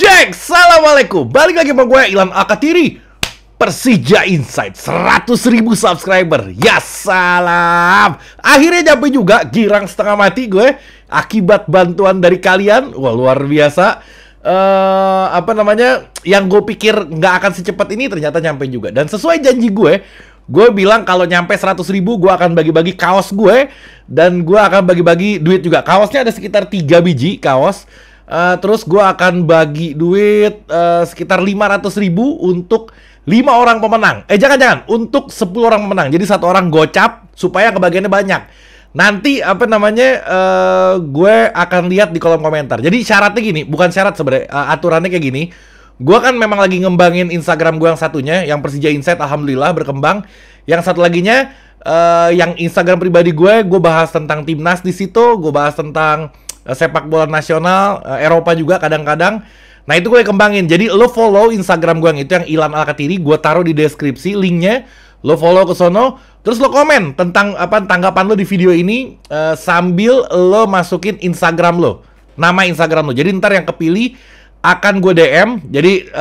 Jack, assalamualaikum. Balik lagi sama gue Ilham Alkatiri. Persija Insight 100.000 subscriber. Ya salam. Akhirnya nyampe juga, girang setengah mati gue akibat bantuan dari kalian. Wah, luar biasa. Yang gue pikir nggak akan secepat ini ternyata nyampe juga. Dan sesuai janji gue bilang kalau nyampe 100.000 gue akan bagi-bagi kaos gue. Dan gue akan bagi-bagi duit juga. Kaosnya ada sekitar 3 biji kaos. Terus gue akan bagi duit sekitar 500.000 untuk 5 orang pemenang. Jangan, untuk 10 orang pemenang. Jadi 1 orang gocap supaya kebagiannya banyak. Nanti gue akan lihat di kolom komentar. Jadi syaratnya gini, bukan syarat sebenarnya, aturannya kayak gini. Gue kan memang lagi ngembangin Instagram gue yang satunya, yang Persija Insight, alhamdulillah berkembang. Yang satu laginya, yang Instagram pribadi gue bahas tentang timnas di situ, gue bahas tentang sepak bola nasional, Eropa juga kadang-kadang. Nah itu gue kembangin. Jadi lo follow Instagram gue yang itu, yang Ilham Alkatiri. Gue taruh di deskripsi linknya. Lo follow ke sono. Terus lo komen tentang tanggapan lo di video ini, sambil lo masukin Instagram lo, nama Instagram lo. Jadi ntar yang kepilih akan gue DM. Jadi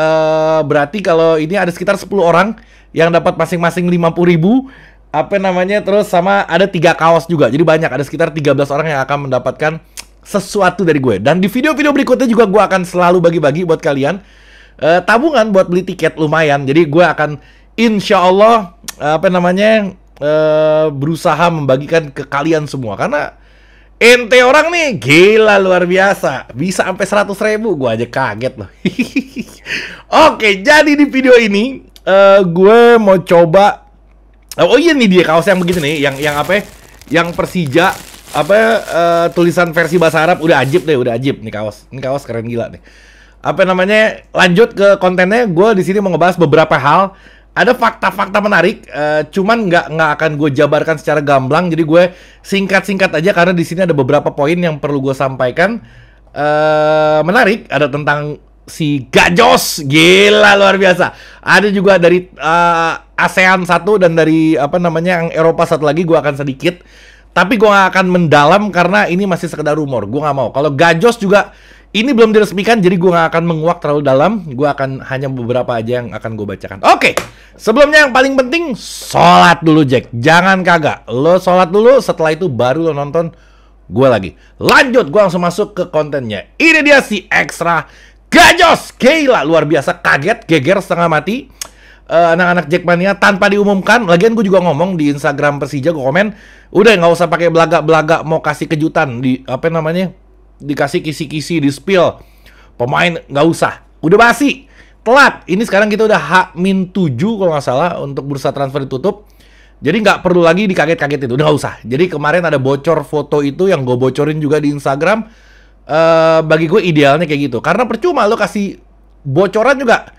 berarti kalau ini ada sekitar 10 orang yang dapat masing-masing 50.000. Terus sama ada 3 kaos juga. Jadi banyak, ada sekitar 13 orang yang akan mendapatkan sesuatu dari gue. Dan di video-video berikutnya juga gue akan selalu bagi-bagi buat kalian tabungan buat beli tiket lumayan. Jadi gue akan insya Allah berusaha membagikan ke kalian semua. Karena ente orang nih gila, luar biasa, bisa sampai 100.000. Gue aja kaget loh. Oke, jadi di video ini gue mau coba. Oh iya nih dia kaos yang begitu nih, yang Persija, tulisan versi bahasa Arab. Udah ajib nih kaos. Ini kaos keren gila nih. Lanjut ke kontennya. Gue di sini mau ngebahas beberapa hal. Ada fakta-fakta menarik, cuman nggak akan gue jabarkan secara gamblang. Jadi gue singkat-singkat aja karena di sini ada beberapa poin yang perlu gue sampaikan. Menarik, ada tentang si Gajos, gila luar biasa. Ada juga dari ASEAN satu dan dari yang Eropa satu lagi. Gue akan sedikit, tapi gue gak akan mendalam karena ini masih sekedar rumor. Gue gak mau. Kalau Gajos juga ini belum diresmikan, jadi gue gak akan menguak terlalu dalam. Gue akan hanya beberapa aja yang akan gue bacakan. Oke, sebelumnya yang paling penting, sholat dulu Jack. Jangan kagak. Lo sholat dulu, setelah itu baru lo nonton gue lagi. Lanjut, gue langsung masuk ke kontennya. Ini dia si Extra Gajos. Gila, luar biasa. Kaget, geger, setengah mati. Anak-anak Jackmania tanpa diumumkan. Lagian gue juga ngomong di Instagram Persija, gue komen, udah nggak usah pakai belaga-belaga mau kasih kejutan di dikasih kisi-kisi, di spill pemain, nggak usah, udah basi, telat. Ini sekarang kita udah H-7 kalau nggak salah untuk bursa transfer ditutup, jadi nggak perlu lagi dikaget-kagetin, udah nggak usah. Jadi kemarin ada bocor foto itu yang gue bocorin juga di Instagram. Bagi gue idealnya kayak gitu, karena percuma lo kasih bocoran juga,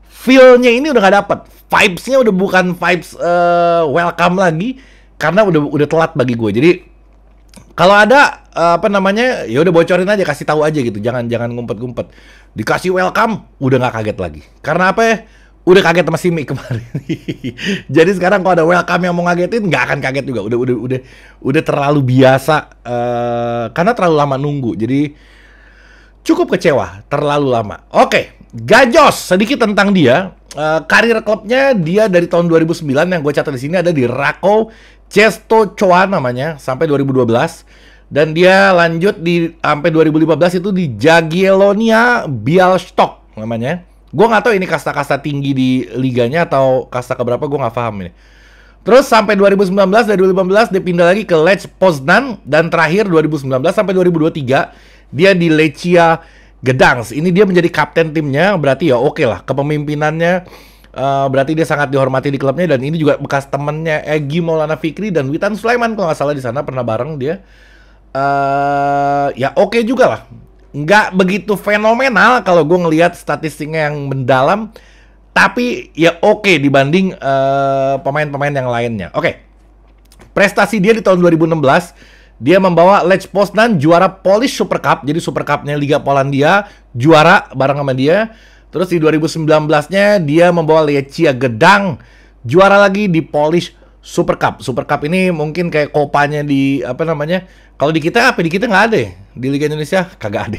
feel-nya ini udah nggak dapet, vibes-nya udah bukan vibes welcome lagi, karena udah telat bagi gue. Jadi kalau ada ya udah bocorin aja, kasih tahu aja gitu, jangan ngumpet-ngumpet. Dikasih welcome udah nggak kaget lagi, karena udah kaget sama Simi kemarin. Jadi sekarang kalau ada welcome yang mau ngagetin, nggak akan kaget juga, udah terlalu biasa, karena terlalu lama nunggu. Jadi cukup kecewa, terlalu lama. Oke, Gajos, sedikit tentang dia. Karir klubnya dia dari tahun 2009, yang gue catat di sini ada di Rakow Czestochowa namanya, sampai 2012. Dan dia lanjut sampai 2015 itu di Jagiellonia Białystok namanya. Gue nggak tahu ini kasta-kasta tinggi di liganya atau kasta keberapa, gue nggak paham ini. Terus sampai 2019, dari 2015 dia pindah lagi ke Lech Poznan, dan terakhir 2019 sampai 2023 dia di Lechia Gdańsk. Ini dia menjadi kapten timnya, berarti ya oke lah kepemimpinannya. Berarti dia sangat dihormati di klubnya, dan ini juga bekas temennya Egy Maulana Fikri dan Witan Sulaiman kalau nggak salah, di sana pernah bareng dia. Ya oke juga lah, nggak begitu fenomenal kalau gue ngelihat statistiknya yang mendalam, tapi ya oke dibanding pemain-pemain yang lainnya. Oke, prestasi dia di tahun 2016, dia membawa Lech Poznan juara Polish Super Cup, jadi Super Cup-nya Liga Polandia, juara bareng sama dia. Terus di 2019-nya dia membawa Lechia Gdańsk juara lagi di Polish Super Cup ini mungkin kayak kopanya di apa namanya? Kalau di kita apa? Di kita nggak ada ya? Di Liga Indonesia kagak ada.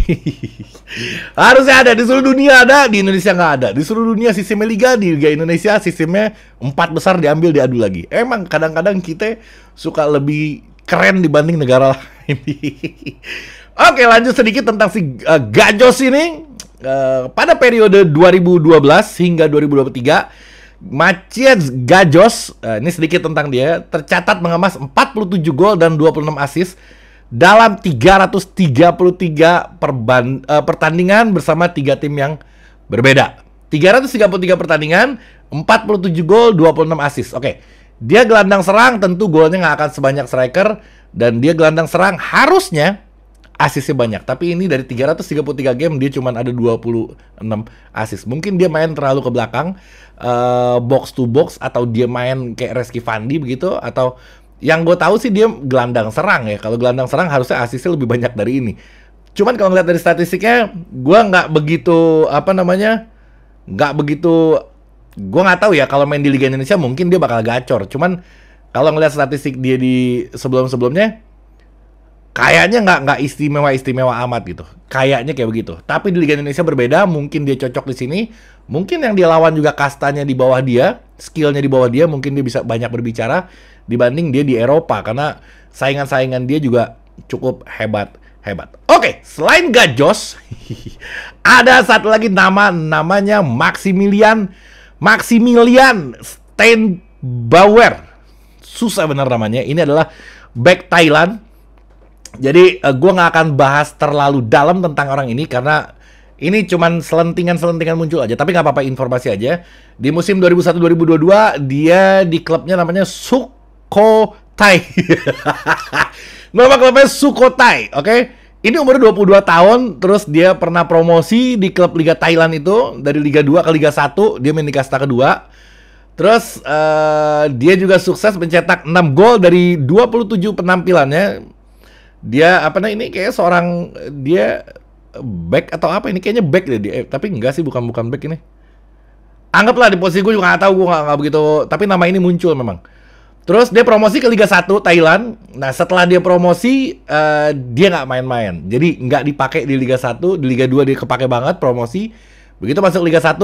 Harusnya ada, di seluruh dunia ada, di Indonesia nggak ada. Di seluruh dunia sistemnya liga, di Liga Indonesia sistemnya 4 besar diambil diadu lagi. Emang kadang-kadang kita suka lebih keren dibanding negara lain. Oke, lanjut sedikit tentang si Gajos ini. Pada periode 2012 hingga 2023, Maciej Gajos, ini sedikit tentang dia, tercatat mengemas 47 gol dan 26 assist dalam 333 pertandingan bersama 3 tim yang berbeda. 333 pertandingan, 47 gol, 26 assist. Oke, dia gelandang serang, tentu golnya nggak akan sebanyak striker, dan dia gelandang serang harusnya asisnya banyak, tapi ini dari 333 game dia cuma ada 26 asis. Mungkin dia main terlalu ke belakang, box to box, atau dia main kayak Reski Fandi begitu, atau yang gue tahu sih dia gelandang serang ya. Kalau gelandang serang harusnya asisnya lebih banyak dari ini. Cuman kalau ngeliat dari statistiknya, gue nggak begitu gue nggak tahu ya. Kalau main di Liga Indonesia mungkin dia bakal gacor. Cuman kalau ngeliat statistik dia di sebelum-sebelumnya, kayaknya nggak istimewa amat gitu. Kayaknya kayak begitu. Tapi di Liga Indonesia berbeda. Mungkin dia cocok di sini. Mungkin yang dia lawan juga kastanya di bawah dia, skillnya di bawah dia. Mungkin dia bisa banyak berbicara dibanding dia di Eropa, karena saingan-saingan dia juga cukup hebat. Oke, selain Gajos, ada satu lagi namanya Maximilian Steinbauer. Susah bener namanya. Ini adalah back Thailand. Jadi gue nggak akan bahas terlalu dalam tentang orang ini karena ini cuman selentingan muncul aja. Tapi nggak apa-apa, informasi aja. Di musim 2001-2022 dia di klubnya namanya Sukhothai. Nama klubnya Sukhothai, oke? Ini umur 22 tahun, terus dia pernah promosi di klub Liga Thailand itu dari Liga 2 ke Liga 1, dia main di kasta kedua. Terus dia juga sukses mencetak 6 gol dari 27 penampilannya. Dia ini kayak seorang, dia back atau apa ini, kayaknya back deh dia, tapi enggak sih, bukan back ini. Anggaplah di posisi gue juga nggak tahu, gue nggak begitu, tapi nama ini muncul memang. Terus dia promosi ke Liga 1 Thailand. Nah setelah dia promosi, dia nggak main-main, jadi nggak dipakai di Liga 1, di Liga 2 dia kepake banget promosi. Begitu masuk Liga 1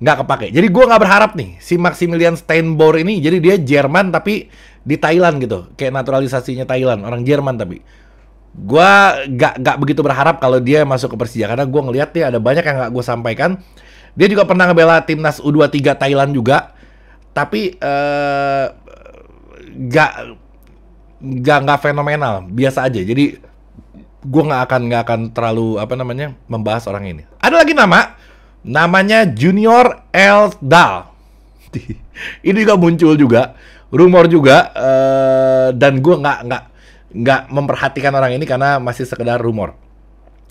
nggak kepake. Jadi gue nggak berharap nih si Maximilian Steinbauer ini, jadi dia Jerman tapi di Thailand gitu, kayak naturalisasinya Thailand, orang Jerman. Tapi gua gak begitu berharap kalau dia masuk ke Persija, karena gua ngeliat dia ada banyak yang gak gue sampaikan. Dia juga pernah ngebela timnas U23 Thailand juga, tapi gak fenomenal, biasa aja. Jadi gua nggak akan terlalu membahas orang ini. Ada lagi namanya Junior Eldal. Ini juga muncul juga, rumor juga, dan gua nggak memperhatikan orang ini karena masih sekedar rumor.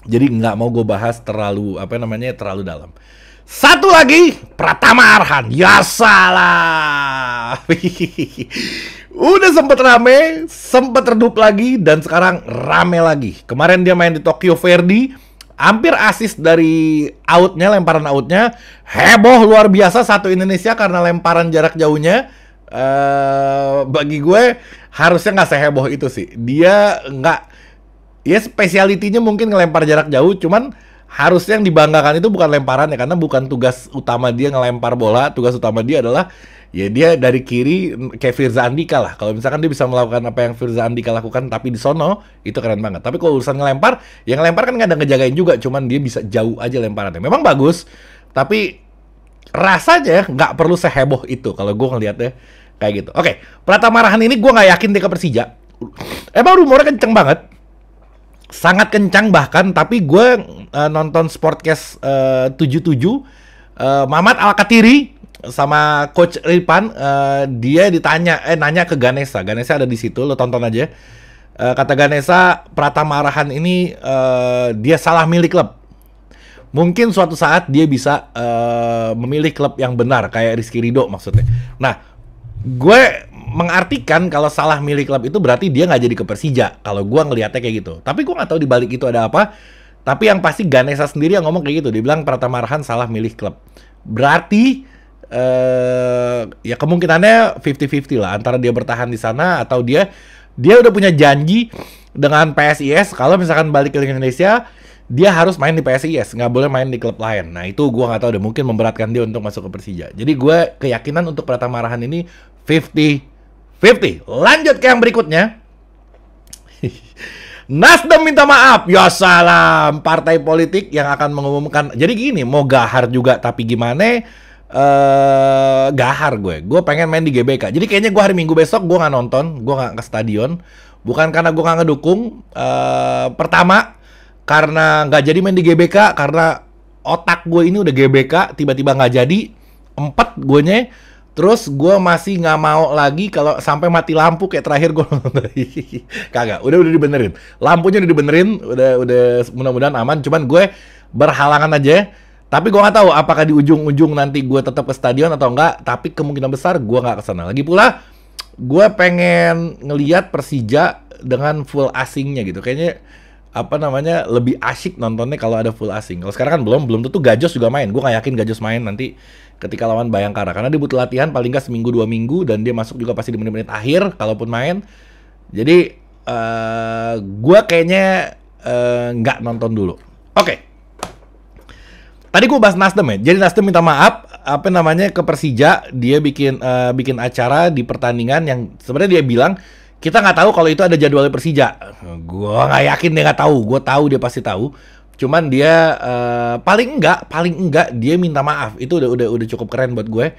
Jadi nggak mau gue bahas terlalu terlalu dalam. Satu lagi, Pratama Arhan. Ya salah. Udah sempet rame, sempet redup lagi, dan sekarang rame lagi. Kemarin dia main di Tokyo Verdy, hampir assist dari lemparan outnya. Heboh luar biasa satu Indonesia karena lemparan jarak jauhnya. Bagi gue harusnya nggak seheboh itu sih. Dia nggak, ya spesialitinya mungkin ngelempar jarak jauh, cuman harusnya yang dibanggakan itu bukan lemparannya, karena bukan tugas utama dia ngelempar bola. Tugas utama dia adalah ya dia dari kiri kayak Firza Andika lah. Kalau misalkan dia bisa melakukan apa yang Firza Andika lakukan tapi di sono, itu keren banget. Tapi kalau urusan ngelempar, yang ngelempar kan nggak ada ngejagain juga, cuman dia bisa jauh aja lemparannya. Memang bagus, tapi rasanya nggak perlu seheboh itu kalau gue ngeliatnya kayak gitu. Oke, Pratama Arhan ini gue nggak yakin dia ke Persija. Emang rumornya kenceng banget, sangat kencang bahkan. Tapi gue nonton Sportcast 77, Mamat Al-Katiri sama Coach Ripan, dia nanya ke Ganesha ada di situ, lo tonton aja. Kata Ganesha, Pratama Arhan ini dia salah milih klub. Mungkin suatu saat dia bisa memilih klub yang benar, kayak Rizky Ridho maksudnya. Nah, gue mengartikan kalau salah milih klub itu berarti dia nggak jadi ke Persija. Kalau gue ngelihatnya kayak gitu. Tapi gue nggak tahu di balik itu ada apa. Tapi yang pasti Ganesha sendiri yang ngomong kayak gitu. Dia bilang Pratama Arhan salah milih klub. Berarti ya kemungkinannya 50-50 lah antara dia bertahan di sana atau dia udah punya janji dengan PSIS kalau misalkan balik ke Liga Indonesia dia harus main di PSIS, nggak boleh main di klub lain. Nah itu gue nggak tahu deh, mungkin memberatkan dia untuk masuk ke Persija. Jadi gue keyakinan untuk Pratama Arhan ini 50-50. Lanjut ke yang berikutnya. Nasdem minta maaf. Ya salam, partai politik yang akan mengumumkan. Jadi gini, mau gahar juga tapi gimana? Gahar gue pengen main di GBK. Jadi kayaknya gue hari Minggu besok gue nggak nonton, gue nggak ke stadion. Bukan karena gue nggak ngedukung. Pertama, karena nggak jadi main di GBK, karena otak gue ini udah GBK, tiba-tiba nggak jadi. 4 guenya. Terus gue masih nggak mau lagi kalau sampai mati lampu kayak terakhir gue nonton. Kagak, udah dibenerin. Lampunya udah dibenerin, udah mudah-mudahan aman. Cuman gue berhalangan aja. Tapi gue nggak tahu apakah di ujung-ujung nanti gue tetap ke stadion atau enggak. Tapi kemungkinan besar gue nggak kesana. Lagi pula, gue pengen ngelihat Persija dengan full asingnya gitu. Kayaknya lebih asyik nontonnya kalau ada full asing. Kalau sekarang kan belum tentu Gajos juga main. Gue nggak yakin Gajos main nanti ketika lawan Bayangkara, karena dia butuh latihan paling nggak seminggu 2 minggu dan dia masuk juga pasti di menit-menit akhir kalaupun main. Jadi gue kayaknya nggak nonton dulu. Oke. Tadi gue bahas Nasdem ya. Jadi Nasdem minta maaf ke Persija. Dia bikin acara di pertandingan yang sebenarnya dia bilang kita nggak tahu kalau itu ada jadwalnya Persija. Gue nggak yakin dia nggak tahu. Gue tahu dia pasti tahu. Cuman dia paling enggak dia minta maaf. Itu udah cukup keren buat gue.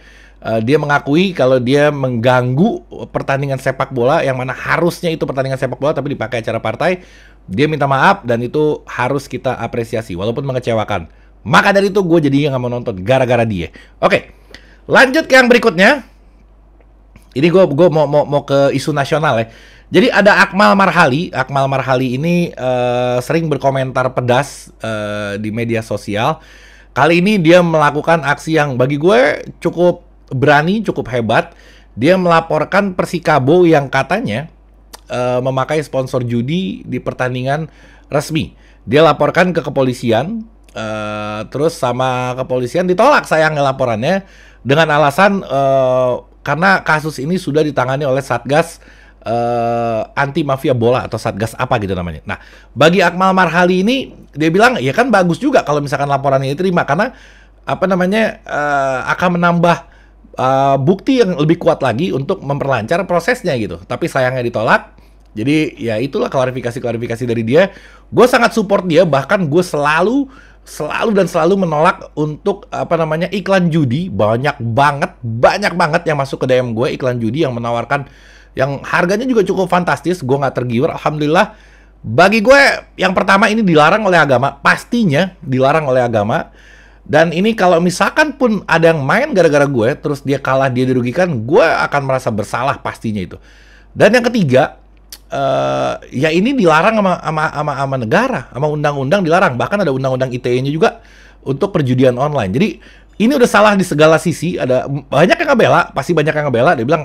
Dia mengakui kalau dia mengganggu pertandingan sepak bola yang mana harusnya itu pertandingan sepak bola tapi dipakai acara partai. Dia minta maaf dan itu harus kita apresiasi walaupun mengecewakan. Maka dari itu gue jadinya nggak mau nonton gara-gara dia. Oke, lanjut ke yang berikutnya. Ini gue mau ke isu nasional ya. Jadi ada Akmal Marhali. Akmal Marhali ini sering berkomentar pedas di media sosial. Kali ini dia melakukan aksi yang bagi gue cukup berani, cukup hebat. Dia melaporkan Persikabo yang katanya memakai sponsor judi di pertandingan resmi. Dia laporkan ke kepolisian. Terus sama kepolisian ditolak sayangnya laporannya dengan alasan karena kasus ini sudah ditangani oleh Satgas anti mafia bola atau Satgas apa gitu namanya. Nah, bagi Akmal Marhali ini dia bilang ya kan bagus juga kalau misalkan laporannya diterima karena akan menambah bukti yang lebih kuat lagi untuk memperlancar prosesnya gitu. Tapi sayangnya ditolak. Jadi ya itulah klarifikasi dari dia. Gue sangat support dia, bahkan gue selalu menolak untuk iklan judi. Banyak banget yang masuk ke DM gue iklan judi yang menawarkan yang harganya juga cukup fantastis. Gue nggak tergiur, alhamdulillah. Bagi gue yang pertama ini dilarang oleh agama, pastinya dilarang oleh agama. Dan ini kalau misalkan pun ada yang main gara-gara gue, terus dia kalah, dia dirugikan, gue akan merasa bersalah pastinya itu. Dan yang ketiga, ya ini dilarang sama negara, sama undang-undang dilarang. Bahkan ada undang-undang ITE-nya juga untuk perjudian online. Jadi ini udah salah di segala sisi. Ada banyak yang ngebela, pasti banyak yang ngebela. Dia bilang,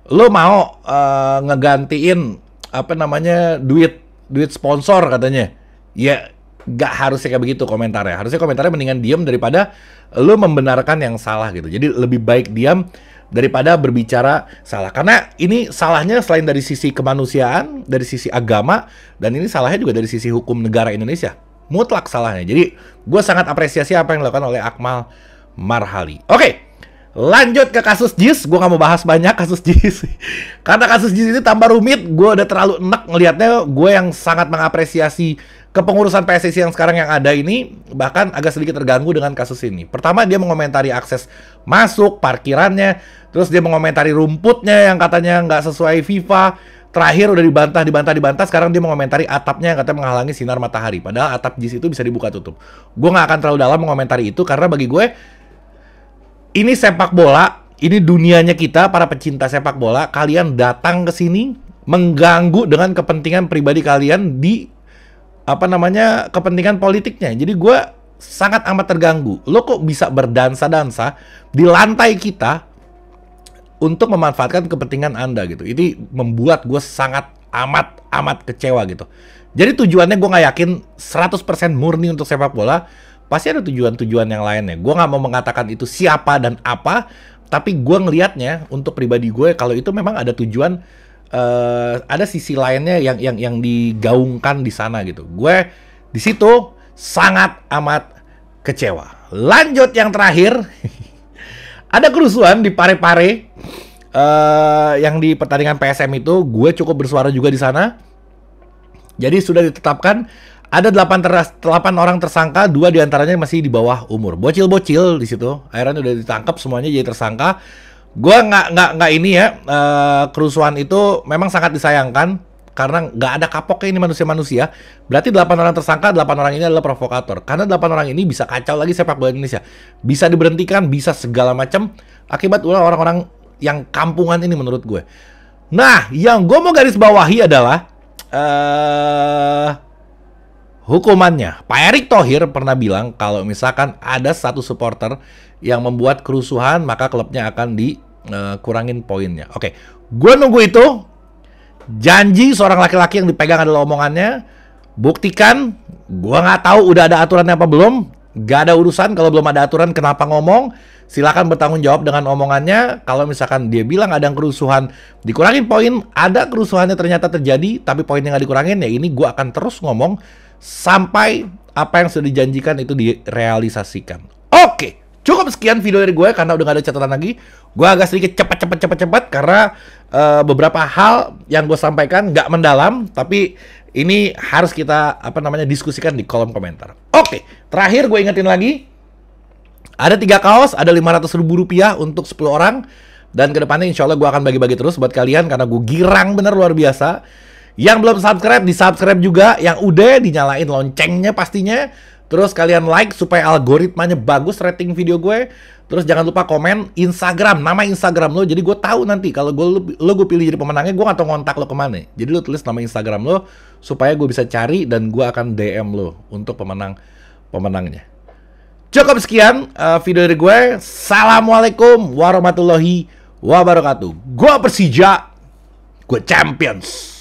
lo mau ngegantiin duit sponsor katanya. Ya gak harusnya kayak begitu komentarnya. Harusnya komentarnya mendingan diam daripada lo membenarkan yang salah gitu. Jadi lebih baik diam daripada berbicara salah. Karena ini salahnya selain dari sisi kemanusiaan, dari sisi agama, dan ini salahnya juga dari sisi hukum negara Indonesia. Mutlak salahnya. Jadi gue sangat apresiasi apa yang dilakukan oleh Akmal Marhali. Oke, lanjut ke kasus JIS. Gue gak mau bahas banyak kasus JIS. Karena kasus JIS ini tambah rumit. Gue udah terlalu enek ngelihatnya. Gue yang sangat mengapresiasi kepengurusan PSSI yang sekarang yang ada ini, bahkan agak sedikit terganggu dengan kasus ini. Pertama, dia mengomentari akses masuk, parkirannya. Terus dia mengomentari rumputnya yang katanya nggak sesuai FIFA. Terakhir udah dibantah. Sekarang dia mengomentari atapnya yang katanya menghalangi sinar matahari. Padahal atap JIS itu bisa dibuka tutup. Gue nggak akan terlalu dalam mengomentari itu, karena bagi gue, ini sepak bola, ini dunianya kita, para pecinta sepak bola. Kalian datang ke sini, mengganggu dengan kepentingan pribadi kalian di kepentingan politiknya. Jadi gue sangat amat terganggu. Lo kok bisa berdansa-dansa di lantai kita untuk memanfaatkan kepentingan Anda gitu. Ini membuat gue sangat amat kecewa gitu. Jadi tujuannya gue nggak yakin 100% murni untuk sepak bola. pasti ada tujuan-tujuan yang lainnya. Gue nggak mau mengatakan itu siapa dan apa, tapi gue ngelihatnya untuk pribadi gue kalau itu memang ada tujuan, ada sisi lainnya yang digaungkan di sana gitu. Gue di situ sangat amat kecewa. Lanjut yang terakhir, ada kerusuhan di Parepare. Yang di pertandingan PSM itu, gue cukup bersuara juga di sana. Jadi sudah ditetapkan ada 8 orang tersangka, 2 diantaranya masih di bawah umur, bocil-bocil di situ. Akhirnya udah ditangkap semuanya jadi tersangka. Gue nggak ini ya, kerusuhan itu memang sangat disayangkan karena nggak ada kapoknya ini manusia-manusia. Berarti 8 orang tersangka, 8 orang ini adalah provokator. Karena 8 orang ini bisa kacau lagi sepak bola Indonesia, bisa diberhentikan, bisa segala macam akibat orang-orang yang kampungan ini menurut gue. Nah, yang gue mau garis bawahi adalah hukumannya. Pak Erick Thohir pernah bilang kalau misalkan ada satu supporter yang membuat kerusuhan, maka klubnya akan dikurangin poinnya. Oke, gue nunggu itu. Janji seorang laki-laki yang dipegang adalah omongannya. Buktikan. Gue nggak tahu udah ada aturannya apa belum. Gak ada urusan kalau belum ada aturan kenapa ngomong. Silakan bertanggung jawab dengan omongannya. Kalau misalkan dia bilang ada kerusuhan, dikurangin poin. Ada kerusuhannya ternyata terjadi, tapi poinnya nggak dikurangin, ya ini gue akan terus ngomong sampai apa yang sudah dijanjikan itu direalisasikan. Oke, cukup sekian video dari gue karena udah gak ada catatan lagi. Gue agak sedikit cepat karena beberapa hal yang gue sampaikan nggak mendalam, tapi ini harus kita diskusikan di kolom komentar. Oke, terakhir gue ingetin lagi, ada 3 kaos, ada Rp500.000 untuk 10 orang. Dan kedepannya insya Allah gue akan bagi-bagi terus buat kalian karena gue girang bener luar biasa. Yang belum subscribe, di-subscribe juga. Yang udah, dinyalain loncengnya pastinya. Terus kalian like supaya algoritmanya bagus rating video gue. Terus jangan lupa komen Instagram, nama Instagram lo. Jadi gue tahu nanti kalau gue pilih jadi pemenangnya, gue gak tahu ngontak lo kemana. Jadi lo tulis nama Instagram lo supaya gue bisa cari dan gue akan DM lo untuk pemenangnya. Cukup sekian video dari gue. Assalamualaikum warahmatullahi wabarakatuh. Gue Persija, gue champions.